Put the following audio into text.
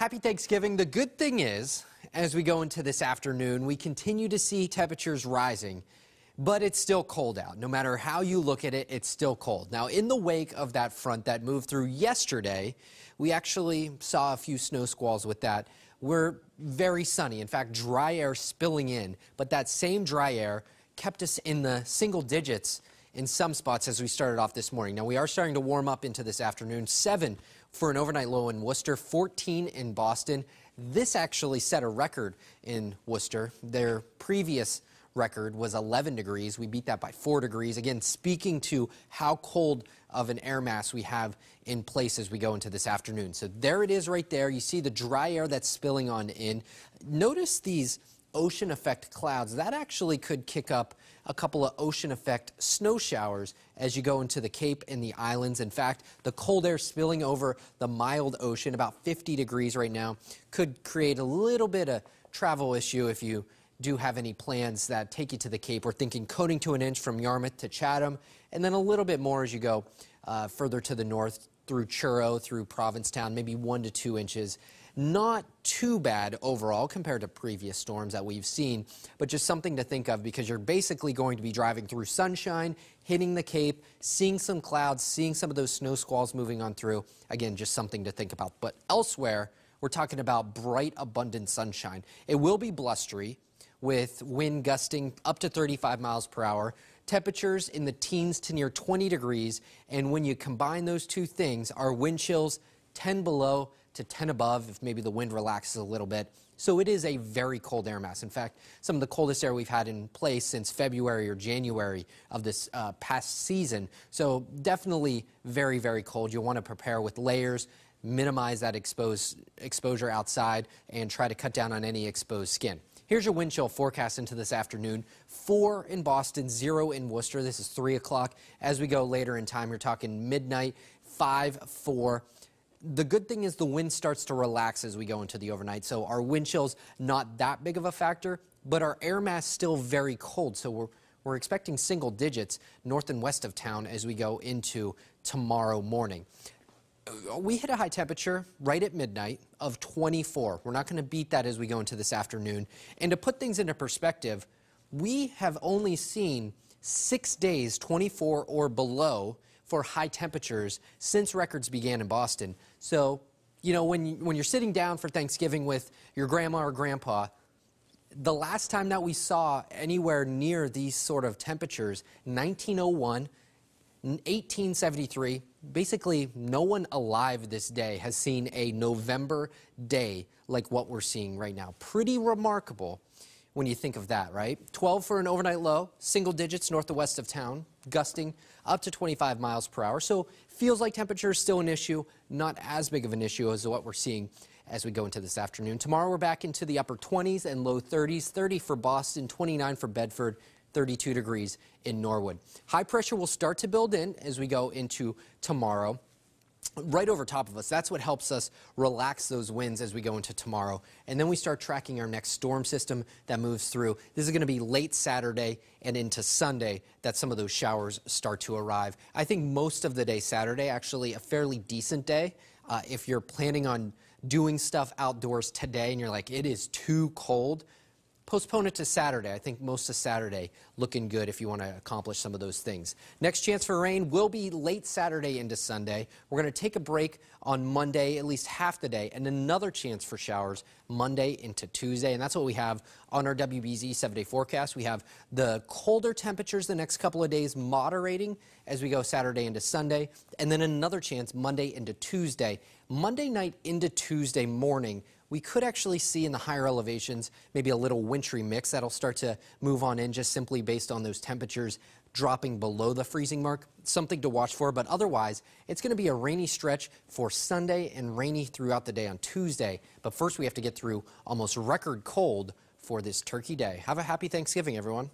Happy Thanksgiving. The good thing is, as we go into this afternoon, we continue to see temperatures rising, but it's still cold out. No matter how you look at it, it's still cold. Now, in the wake of that front that moved through yesterday, we actually saw a few snow squalls with that. We're very sunny. In fact, dry air spilling in, but that same dry air kept us in the single digits in some spots as we started off this morning. Now, we are starting to warm up into this afternoon. 7 for an overnight low in Worcester, 14 in Boston. This actually set a record in Worcester. Their previous record was 11 degrees. We beat that by 4 degrees. Again, speaking to how cold of an air mass we have in place as we go into this afternoon. So there it is right there. You see the dry air that's spilling on in. Notice these ocean effect clouds. That actually could kick up a couple of ocean effect snow showers as you go into the Cape and the islands. In fact, the cold air spilling over the mild ocean, about 50 degrees right now, could create a little bit of travel issue if you do have any plans that take you to the Cape. We're thinking coating to an inch from Yarmouth to Chatham, and then a little bit more as you go further to the north through Truro, through Provincetown, maybe 1 to 2 inches. Not too bad overall compared to previous storms that we've seen, but just something to think of because you're basically going to be driving through sunshine, hitting the Cape, seeing some clouds, seeing some of those snow squalls moving on through. Again, just something to think about. But elsewhere, we're talking about bright, abundant sunshine. It will be blustery with wind gusting up to 35 miles per hour. Temperatures in the teens to near 20 degrees. And when you combine those two things, our wind chills 10 below to 10 above if maybe the wind relaxes a little bit. So it is a very cold air mass. In fact, some of the coldest air we've had in place since February or January of this past season. So definitely very, very cold. You'll want to prepare with layers, minimize that exposure outside, and try to cut down on any exposed skin. Here's your wind chill forecast into this afternoon. 4 in Boston, 0 in Worcester. This is 3 o'clock. As we go later in time, you're talking midnight, 5, 4. The good thing is the wind starts to relax as we go into the overnight. So our wind chill's not that big of a factor, but our air mass still very cold. So we're expecting single digits north and west of town as we go into tomorrow morning. We hit a high temperature right at midnight of 24. We're not going to beat that as we go into this afternoon. And to put things into perspective, we have only seen 6 days, 24 or below, for high temperatures since records began in Boston. So, you know, when you're sitting down for Thanksgiving with your grandma or grandpa, the last time that we saw anywhere near these sort of temperatures, 1901, 1873, basically no one alive this day has seen a November day like what we're seeing right now. Pretty remarkable when you think of that, right? 12 for an overnight low, single digits north to west of town, gusting up to 25 miles per hour. So feels like temperature is still an issue, not as big of an issue as what we're seeing as we go into this afternoon. Tomorrow we're back into the upper 20s and low 30s, 30 for Boston, 29 for Bedford, 32 degrees in Norwood. High pressure will start to build in as we go into tomorrow. Right over top of us. That's what helps us relax those winds as we go into tomorrow. And then we start tracking our next storm system that moves through. This is going to be late Saturday and into Sunday that some of those showers start to arrive. I think most of the day Saturday, actually a fairly decent day. If you're planning on doing stuff outdoors today and you're like, it is too cold, postpone it to Saturday. I think most of Saturday looking good if you want to accomplish some of those things. Next chance for rain will be late Saturday into Sunday. We're going to take a break on Monday, at least half the day, and another chance for showers Monday into Tuesday. And that's what we have on our WBZ 7-day forecast. We have the colder temperatures the next couple of days moderating as we go Saturday into Sunday, and then another chance Monday into Tuesday. Monday night into Tuesday morning, we could actually see in the higher elevations maybe a little wintry mix that'll start to move on in just simply based on those temperatures dropping below the freezing mark. Something to watch for, but otherwise it's going to be a rainy stretch for Sunday and rainy throughout the day on Tuesday. But first we have to get through almost record cold for this Turkey Day. Have a happy Thanksgiving, everyone.